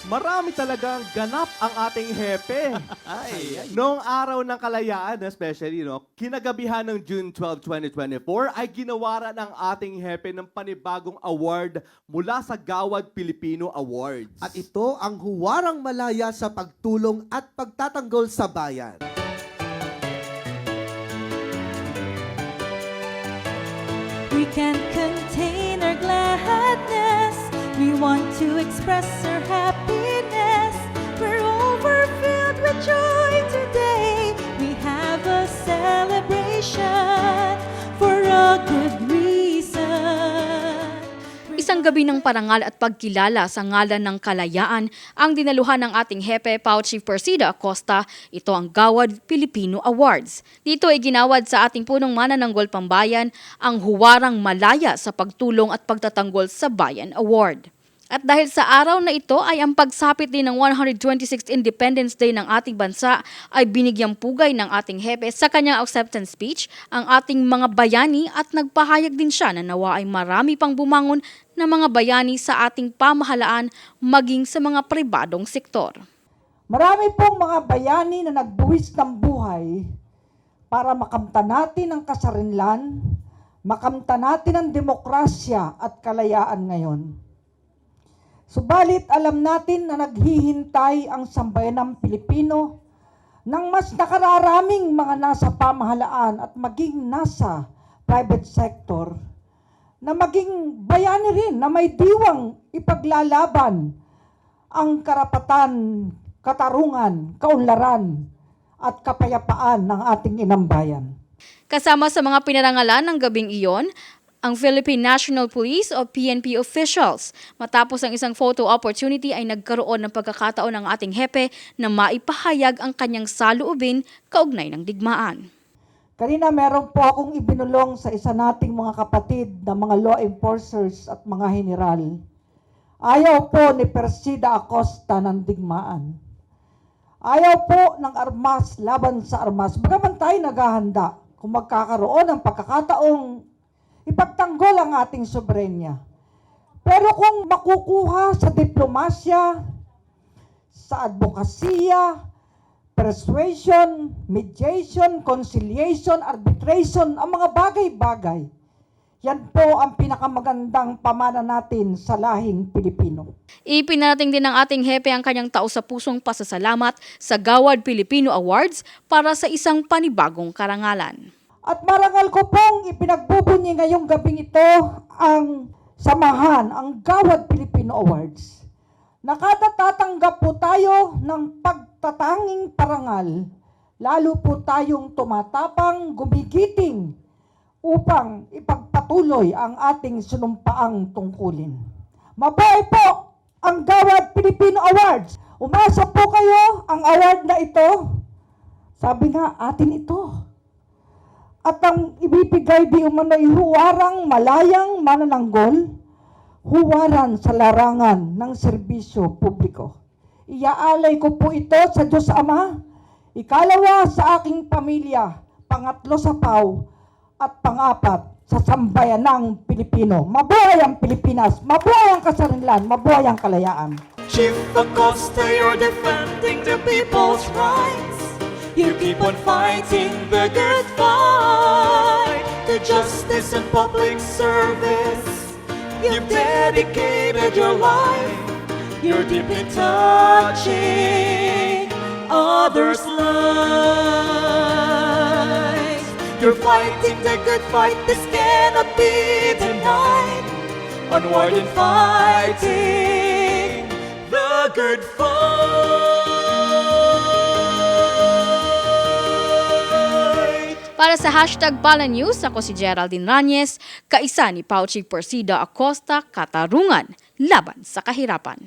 Marami talagang ganap ang ating hepe. Noong araw ng kalayaan, especially, kinagabihan ng June 12, 2024, ay ginawaran ng ating hepe ng panibagong award mula sa Gawad Pilipino Awards. At ito ang huwarang malaya sa pagtulong at pagtatanggol sa bayan. We can't contain our gladness. We want to express our happiness. We're overfilled with joy today. We have a celebration for a good reason. Isang gabi ng parangal at pagkilala sa ngalan ng kalayaan ang dinaluhan ng ating hepe, PAO Chief Persida Acosta. Ito ang Gawad Filipino Awards. Dito ay ginawad sa ating punong manananggol pambayan ang huwarang malaya sa pagtulong at pagtatanggol sa bayan award. At dahil sa araw na ito ay ang pagsapit din ng 126th Independence Day ng ating bansa ay binigyang pugay ng ating hepe sa kanyang acceptance speech ang ating mga bayani at nagpahayag din siya na nawa ay marami pang bumangon na mga bayani sa ating pamahalaan maging sa mga pribadong sektor. Marami pong mga bayani na nagbuwis ng buhay para makamtan natin ang kasarinlan, makamtan natin ang demokrasya at kalayaan ngayon. Subalit alam natin na naghihintay ang sambayanang Pilipino ng mas nakararaming mga nasa pamahalaan at maging nasa private sector na maging bayani rin na may diwang ipaglalaban ang karapatan, katarungan, kaunlaran at kapayapaan ng ating inambayan. Kasama sa mga pinarangalan ng gabing iyon, ang Philippine National Police o PNP officials. Matapos ang isang photo opportunity ay nagkaroon ng pagkakataon ng ating hepe na maipahayag ang kanyang saloobin kaugnay ng digmaan. Kanina meron po akong ibinulong sa isa nating mga kapatid na mga law enforcers at mga general. Ayaw po ni Persida Acosta ng digmaan. Ayaw po ng armas laban sa armas. Bagaman tayo naghahanda kung magkakaroon ng pagkakataong ipagtanggol ang ating soberenya. Pero kung makukuha sa diplomasya, sa advokasya, persuasion, mediation, conciliation, arbitration, ang mga bagay-bagay, yan po ang pinakamagandang pamana natin sa lahing Pilipino. Ipinarating din ng ating hepe ang kanyang taos-pusong pasasalamat sa Gawad Filipino Awards para sa isang panibagong karangalan. At marangal ko pong ipinagbubunyi ngayong gabing ito ang samahan, ang Gawad Filipino Awards. Nakatatanggap po tayo ng pagtatanging parangal, lalo po tayong tumatapang, gumigiting upang ipagpatuloy ang ating sinumpaang tungkulin. Mabuhay po ang Gawad Filipino Awards! Umasa po kayo ang award na ito. Sabi nga, atin ito. At ang ibibigay di umano'y huwarang malayang manananggol, huwaran sa larangan ng serbisyo publiko. Iaalay ko po ito sa Diyos Ama, ikalawa sa aking pamilya, pangatlo sa PAO, at pangapat sa sambayanang Pilipino. Mabuhay ang Pilipinas, mabuhay ang kasarinlan, mabuhay ang kalayaan. Chief Acosta, you're defending the people's rights. You keep on fighting the good fight, the justice and public service. You've dedicated your life. You're deeply touching others' lives. You're fighting the good fight. This cannot be denied. Onward and fighting the good fight. Para sa #Balanews, ako si Geraldine Ranyes, kaisa ni PAO Chief Persida Acosta, Katarungan, Laban sa Kahirapan.